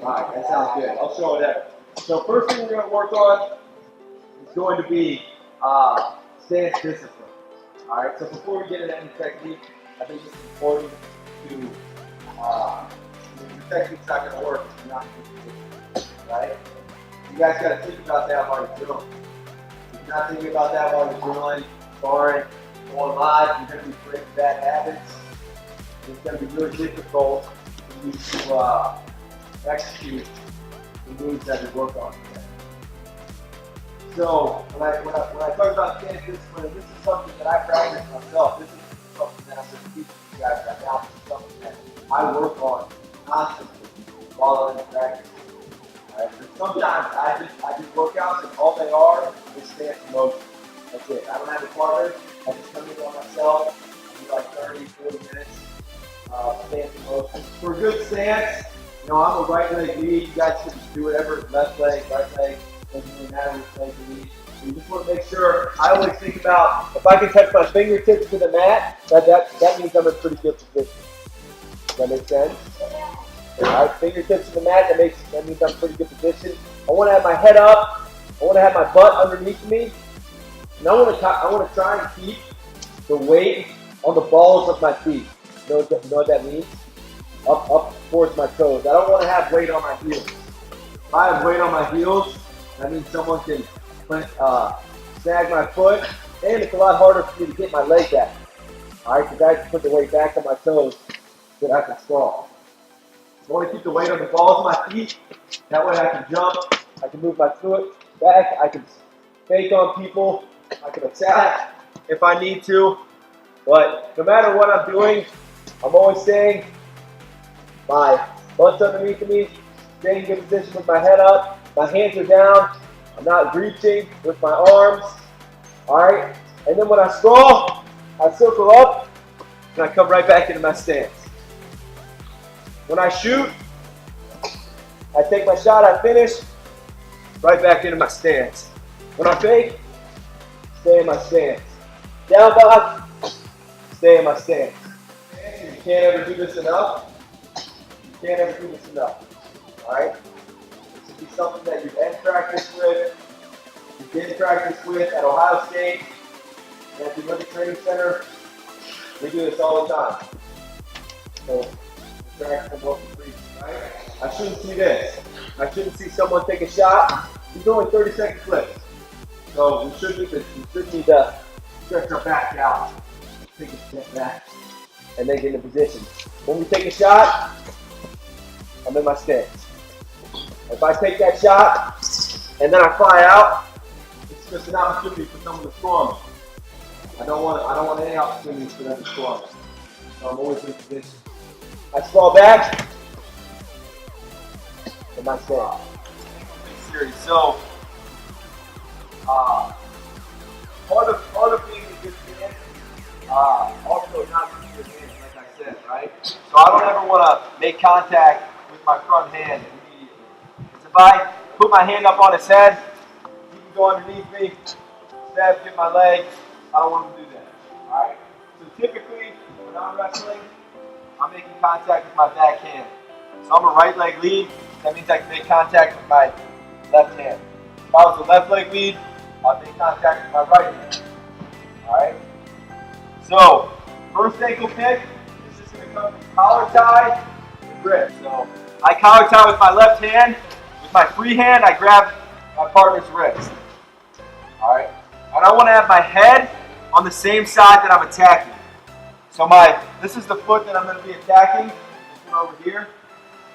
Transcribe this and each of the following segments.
Alright, that sounds good. I'll show it there. So first thing we're going to work on is going to be stance discipline. Alright, so before we get into any technique, I think it's important to, the technique's not going to work if you're not consistent, right? You guys got to think about that while you're drilling. If you're not thinking about that while you're drilling, sparring, going live, you're going to be breaking bad habits. It's going to be really difficult for you to execute the moves that we work on today. So when I talk about stance discipline, this is something that I practice myself. This is something that I'm going to teach you guys right now. This is something that I work on constantly while I'm in practice. Right? Sometimes I do workouts and all they are is stance and motion. That's it. I don't have a partner. I just come in by myself. I do like 30, 40 minutes stance and motion. For a good stance, you know, I'm a right leg lead. You guys can do whatever, left leg, right leg, doesn't really matter which leg you lead. So you just want to make sure, I always think about, if I can touch my fingertips to the mat, that means I'm in pretty good position. Does that make sense? Alright, fingertips to the mat, that means I'm in pretty good position. I want to have my head up, I want to have my butt underneath me, and I want to try and keep the weight on the balls of my feet. You know what that means? Up towards my toes. I don't want to have weight on my heels. If I have weight on my heels, that means someone can snag my foot, and it's a lot harder for me to get my leg back. Alright, because I have to put the weight back on my toes so that I can sprawl. I want to keep the weight on the balls of my feet. That way I can jump, I can move my foot back, I can fake on people, I can attack if I need to. But no matter what I'm doing, I'm always staying, my butt's underneath me, staying in good position with my head up, my hands are down, I'm not reaching with my arms. Alright? And then when I sprawl, I circle up and I come right back into my stance. When I shoot, I take my shot, I finish, right back into my stance. When I fake, stay in my stance. Down box, stay in my stance. You can't ever do this enough. You can't ever do this enough. Alright? This would be something that you've end practice with, you did practice with at Ohio State, and at the Olympic Training Center. We do this all the time. So, practice and work for free, right? I shouldn't see this. I shouldn't see someone take a shot. These are only 30-second clips. So we should need to stretch our back out, take a step back, and then get in position. When we take a shot, I'm in my stance. If I take that shot and then I fly out, it's just an opportunity for someone to score me. I don't want any opportunities for them to score me. So I'm always in position. I sprawl back in my stance. Series. So part of being a good stance, also not using your hands, like I said, right? So I don't ever want to make contact with my front hand immediately. Because if I put my hand up on his head, he can go underneath me, stab, get my leg. I don't want him to do that. Alright? So typically, when I'm wrestling, I'm making contact with my back hand. So I'm a right leg lead, that means I can make contact with my left hand. If I was a left leg lead, I'd make contact with my right hand. Alright? So, first ankle pick is just going to come from collar tie and grip. So, I collar tie with my left hand. With my free hand, I grab my partner's wrist. Alright? And I want to have my head on the same side that I'm attacking. So this is the foot that I'm going to be attacking, this one over here.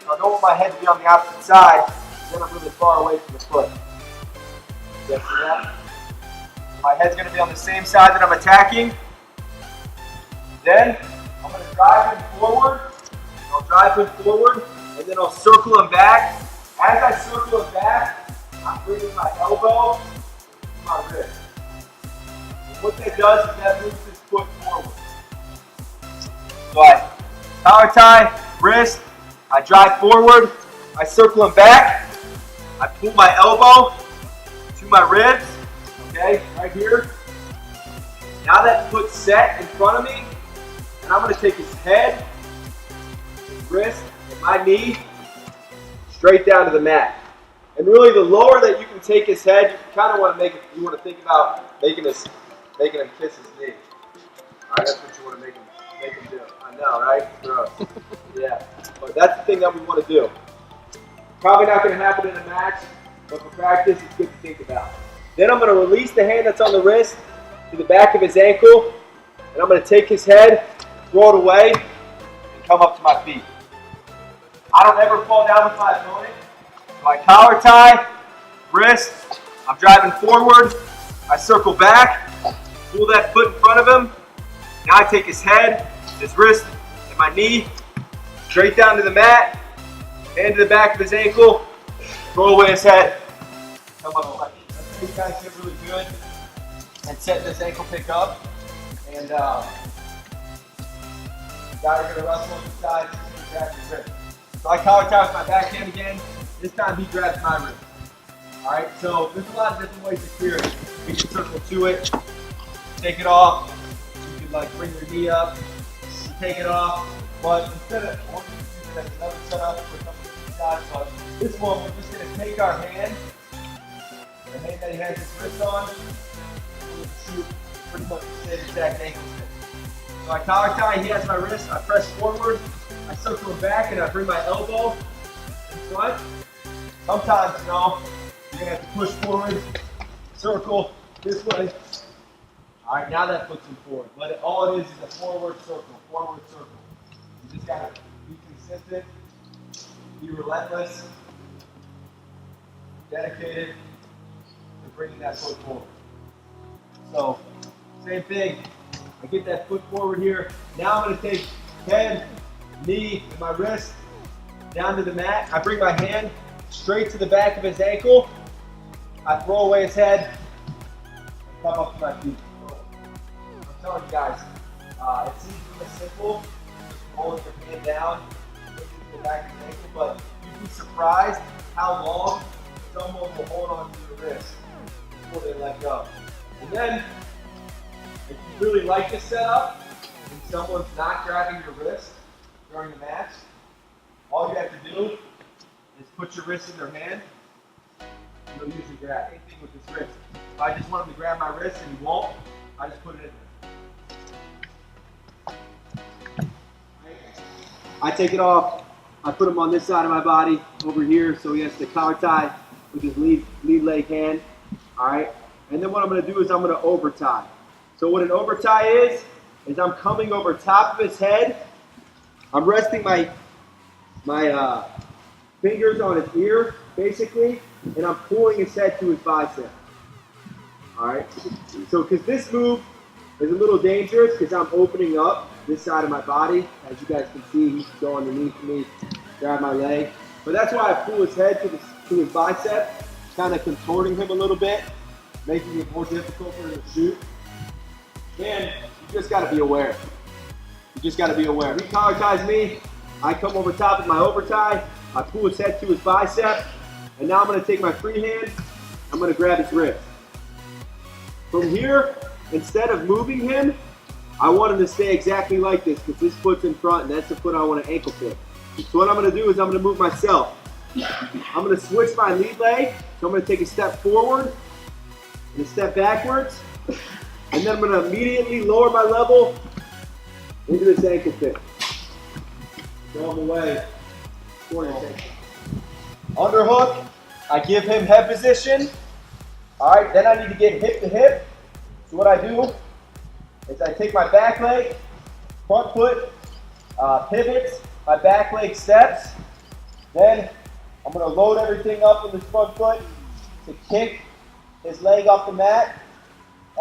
So I don't want my head to be on the opposite side, then I'm really far away from the foot. You guys see that? My head's going to be on the same side that I'm attacking. Then I'm going to drive him forward. I'll drive him forward, and then I'll circle him back. As I circle him back, I'm bringing my elbow to my wrist. And what that does is that moves his foot forward. So I collar tie, wrist, I drive forward, I circle him back, I pull my elbow to my ribs, okay, right here. Now that foot's set in front of me, and I'm going to take his head, his wrist, and my knee, straight down to the mat. And really, the lower that you can take his head, you kind of want to make it. You want to think about making him kiss his knee. All right, that's what you want to make him do. I know, right? Gross. Yeah, but that's the thing that we want to do. Probably not going to happen in a match, but for practice, it's good to think about. Then I'm going to release the hand that's on the wrist to the back of his ankle, and I'm going to take his head, throw it away, and come up to my feet. I don't ever fall down with my opponent. My collar tie, wrist, I'm driving forward, I circle back, pull that foot in front of him. Now I take his head, his wrist, and my knee, straight down to the mat, hand to the back of his ankle, throw away his head, come up to my feet. That's these guys get really good at setting this ankle pick up. And guys are going to wrestle on the side, he's going to grab his wrist. So I collar tie with my backhand again. This time he grabs my wrist. All right, so there's a lot of different ways to clear it. You can circle to it, take it off. You can like bring your knee up, take it off. But instead of, I want you to do that another setup for some of the sides. But this one, we're just going to take our hand, the hand that he has his wrist on, we're going to shoot pretty much the same exact ankle stick. So I collar tie, he has my wrist, I press forward, I circle him back, and I bring my elbow in front. Sometimes, you're going to have to push forward, circle this way. All right, now that puts him forward. But all it is a forward circle, forward circle. You just got to be consistent, be relentless, dedicated to bringing that foot forward. So, same thing. I get that foot forward here. Now I'm going to take head, knee, and my wrist down to the mat. I bring my hand straight to the back of his ankle. I throw away his head and come up to my feet. I'm telling you guys, it seems really simple, just holding your hand down, pushing to the back of his ankle, but you'd be surprised how long someone will hold on to your wrist before they let go. And then, if you really like this setup, and someone's not grabbing your wrist during the match, all you have to do is put your wrist in their hand, and they'll usually grab anything with this wrist. If I just want him to grab my wrist and he won't, I just put it in there. I take it off, I put him on this side of my body, over here, so he has the collar tie with his lead leg hand, all right? And then what I'm gonna do is I'm gonna over tie. So what an over tie is I'm coming over top of his head, I'm resting my fingers on his ear, basically, and I'm pulling his head to his bicep. All right. So, because this move is a little dangerous, because I'm opening up this side of my body, as you guys can see, he can go underneath me, grab my leg. But that's why I pull his head to his bicep, kind of contorting him a little bit, making it more difficult for him to shoot. And you just got to be aware. You just got to be aware. He collar ties me. I come over top of my over tie. I pull his head to his bicep. And now I'm going to take my free hand. I'm going to grab his wrist. From here, instead of moving him, I want him to stay exactly like this, because this foot's in front and that's the foot I want to ankle pick. So what I'm going to do is I'm going to move myself. I'm going to switch my lead leg. So I'm going to take a step forward and a step backwards. And then I'm going to immediately lower my level into this ankle pick. Go the way. Underhook. I give him head position. All right, then I need to get hip to hip. So what I do is I take my back leg, front foot, pivots, my back leg steps. Then I'm going to load everything up with this front foot to kick his leg off the mat.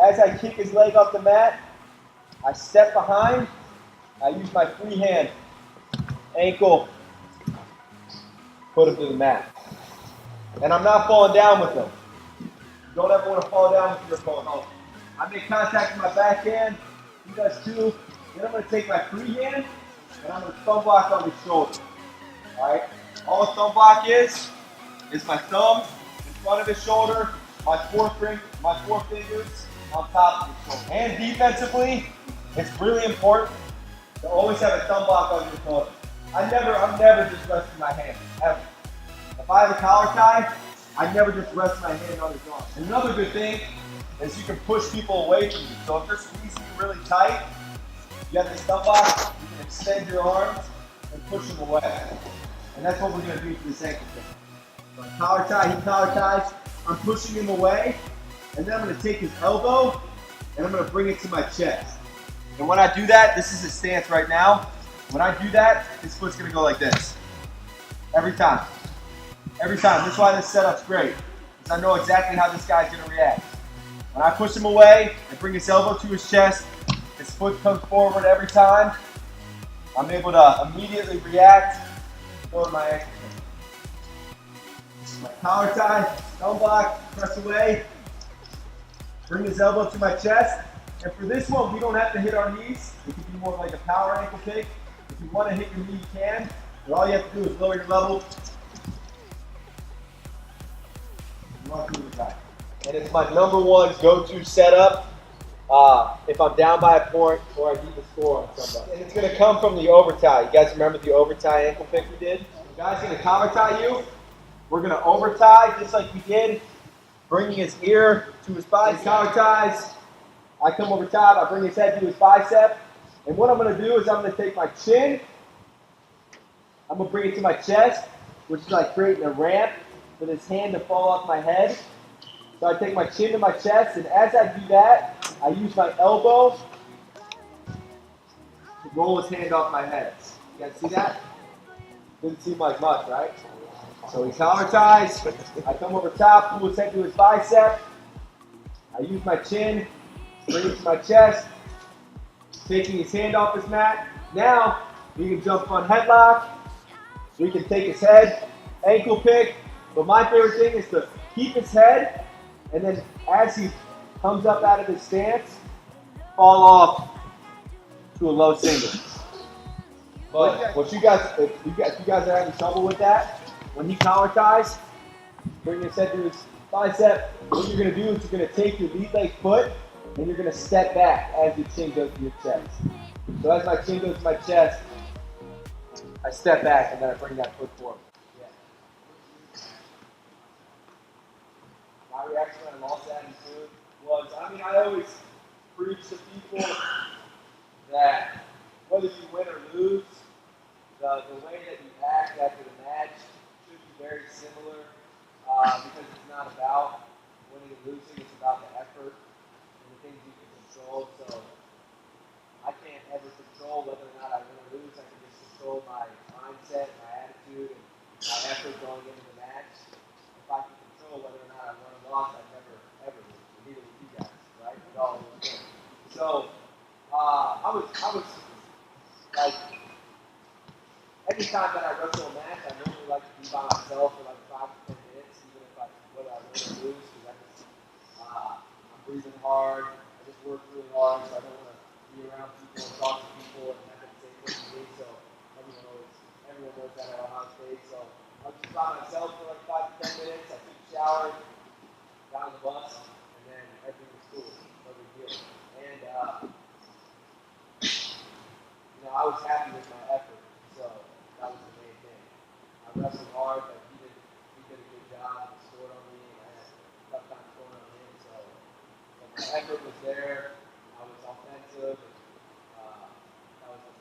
As I kick his leg off the mat, I step behind. I use my free hand, ankle, put him to the mat. And I'm not falling down with him. You don't ever want to fall down with your opponent. I make contact with my backhand. He does too. Then I'm going to take my free hand and I'm going to thumb block on his shoulder. All right. All a thumb block is my thumb in front of his shoulder, my four fingers on top of his shoulder. And defensively, it's really important to always have a thumb block on your opponent. I'm never just resting my hand, ever. If I have a collar tie, I never just rest my hand on his arm. And another good thing is you can push people away from you. So if they're squeezing you really tight, you have this thumb lock, you can extend your arms and push them away. And that's what we're going to do for this ankle kick. So I collar tie, he collar ties, I'm pushing him away, and then I'm going to take his elbow and I'm going to bring it to my chest. And when I do that, this is his stance right now. When I do that, his foot's going to go like this. Every time. Every time. That's why this setup's great. Because I know exactly how this guy's going to react. When I push him away and bring his elbow to his chest, his foot comes forward every time. I'm able to immediately react and go to my ankle kick. My collar tie, thumb block, press away, bring his elbow to my chest. And for this one, we don't have to hit our knees. It can be more like a power ankle kick. If you want to hit your knee, you can. But all you have to do is lower your level. And it's my number one go-to setup if I'm down by a point or I need to score on somebody. And it's going to come from the over tie. You guys remember the over tie ankle pick we did? The guy's going to collar tie you. We're going to over tie just like we did, bringing his ear to his bicep. Collar ties. I come over top. I bring his head to his bicep. And what I'm going to do is I'm going to take my chin. I'm going to bring it to my chest, which is like creating a ramp for this hand to fall off my head. So I take my chin to my chest, and as I do that, I use my elbow to roll his hand off my head. You guys see that? Didn't seem like much, right? So he collar ties. I come over top, pull his head to his bicep. I use my chin, bring it to my chest, taking his hand off his mat. Now, we can jump front headlock. We can take his head, ankle pick. But my favorite thing is to keep his head, and then as he comes up out of his stance, fall off to a low single. But what you guys, if you guys are having trouble with that, when he collar ties, bring his head to his bicep. What you're going to do is you're going to take your lead leg foot and you're going to step back as your chin goes to your chest. So as my chin goes to my chest, I step back and then I bring that foot forward. My reaction when I lost that in food was, I always preach to people that whether you win or lose, the way that you act after the match should be very similar because it's not about winning and losing, it's about the effort and the things you can control. So I can't ever control whether or not I win or lose. I can just control my mindset, my attitude, and my effort going into the match. If I can control whether or not I won or lost, I'd never ever lose. Neither would you guys, right? It all was good. So I was like, every time that I wrestle a match, I normally like to be by myself for like 5 to 10 minutes, even if whether I win or lose, because I'm breathing hard. I just work really hard, so I don't want to be around people and talk to people and have them say things to me. So everyone knows that at Ohio State. So I was just by myself for like 5 to 10 minutes. I took a shower, got on the bus, and then everything was cool. No big deal. And I was happy with my effort, so that was the main thing. I wrestled hard, but he did a good job. He scored on me, and I had a tough time scoring on him. So my effort was there. I was offensive. And, that was the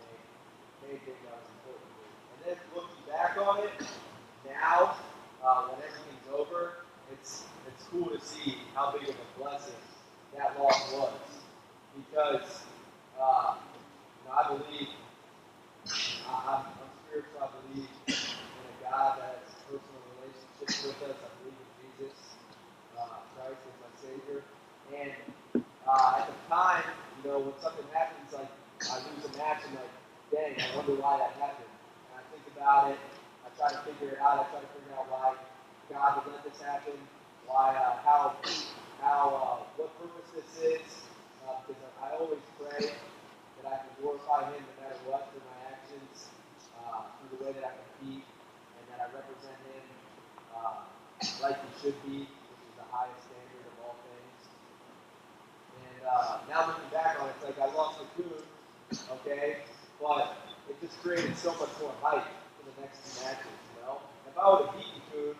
main thing that was important to me. And then looking back on it, now when everything's over, it's cool to see how big of a blessing that loss was, because I believe, I'm spiritual, I believe in a God that has personal relationships with us. I believe in Jesus Christ as my Savior. And at the time, when something happens, like I lose a match, and like, dang, I wonder why that happened. And I think about it, I try to figure it out, why God would let this happen, why, what purpose this is, because I always pray that I can glorify Him no matter what through my actions, through the way that I compete, and that I represent Him like He should be, which is the highest standard of all things. And now looking back on it, it's like I lost the coup, okay, but it just created so much more hype for the next 2 matches, At if I would have beaten Coon,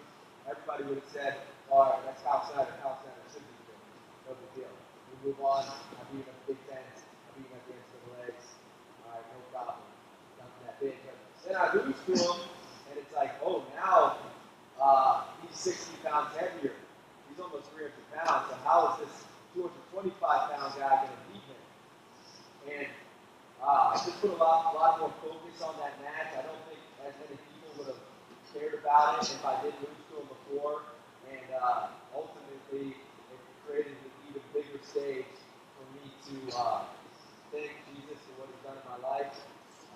everybody would have said, all right, that's Kyle Snyder. Kyle Snyder should be good. No big deal. We move on. I beat him at the Big Tens. I beat him at the ends of the legs. All right, no problem. Nothing that big. But then I lose to him, and it's like, oh, now he's 60 pounds heavier. He's almost 300 pounds. So how is this 225-pound guy going to beat him? And I just put a lot more focus on that match. I don't think as many people would have cared about it if I did lose to him before. And ultimately, it created an even bigger stage for me to thank Jesus for what he's done in my life,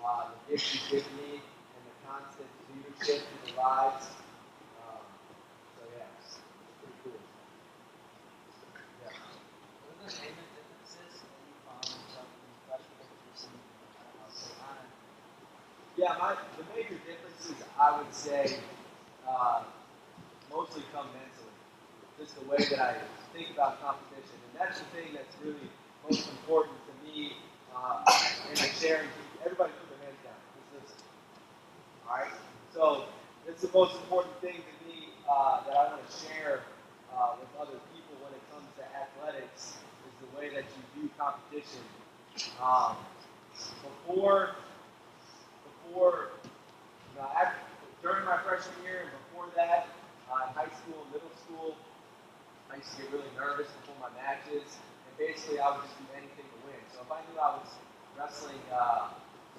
the gifts he's given me, and the constant leadership in the lives. So yeah, it's pretty cool. Yeah. What are the payment differences that you found from the freshman position on? Yeah, the major differences I would say mostly come mentally. Just the way that I think about competition, and that's the thing that's really most important to me. And I'm sharing. Everybody, put their hands down. Just listen. All right. So it's the most important thing to me that I want to share with other people when it comes to athletics is the way that you view competition. Before, during my freshman year and before that, in high school and middle school, I used to get really nervous before my matches, and basically I would just do anything to win. So if I knew I was wrestling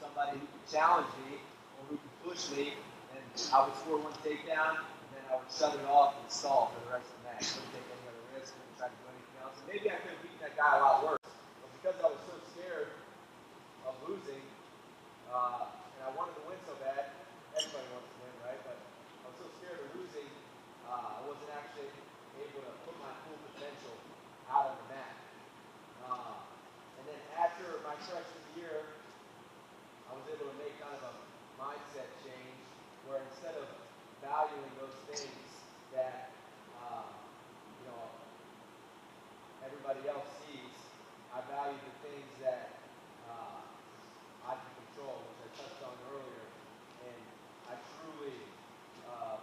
somebody who could challenge me or who could push me, and I would score one takedown, and then I would shut it off and stall for the rest of the match. Wouldn't take any other risk, wouldn't try to do anything else. And maybe I could have beaten that guy a lot worse, but because I was so scared of losing, and I wanted to win so bad, everybody wants to win, right? But I was so scared of losing, I wasn't actually able to put my full potential out on the mat. And then after my freshman year, I was able to make kind of a mindset change where instead of valuing those things that everybody else sees, I value the things that I can control, which I touched on earlier. And I truly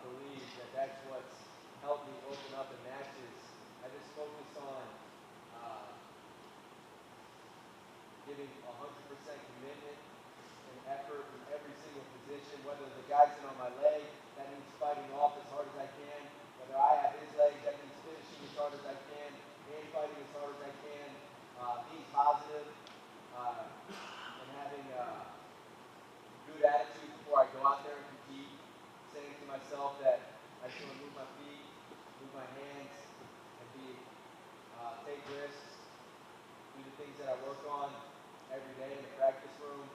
believe that that's what's helped me open up in matches. I just focus on giving 100% commitment and effort in every single position, whether the guy's in on my leg, that means fighting off as hard as I can. Whether I have his legs, that means finishing as hard as I can, and fighting as hard as I can, being positive, and having a good attitude before I go out there and compete, saying to myself that I just want to move my feet, move my hands, and take risks, do the things that I work on every day in the practice room.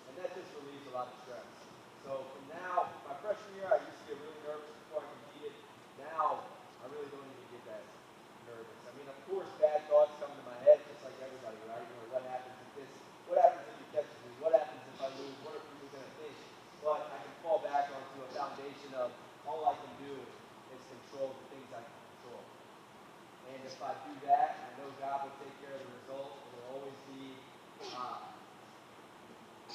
And that just relieves a lot of stress. So from now, my freshman year, I used to get really nervous before I competed. Now, I really don't even get that nervous. I mean, of course, bad thoughts come to my head, just like everybody, right? You know, what happens if this? What happens if he catches me? What happens if I lose? What are people going to think? But I can fall back onto a foundation of all I can do is control the things I can control. And if I do that, I know God will take care of the result. It will always be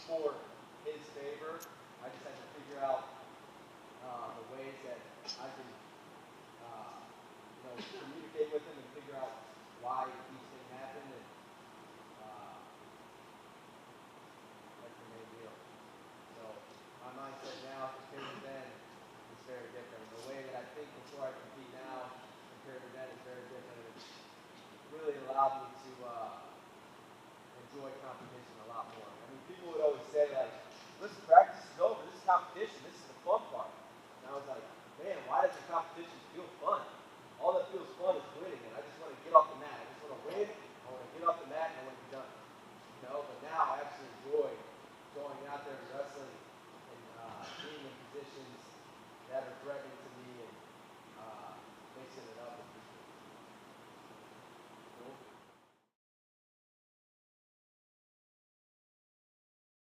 for His favor. I just have to figure out the ways that I can, communicate with Him and figure out why each thing happened. And that's the main deal. So my mindset now compared to then is very different. The way that I think before I compete now compared to then is very different. It's really allowed me to enjoy competition a lot more. I mean, people would always say, like, listen, practice is over. This is competition. This is the fun part. And I was like, man, why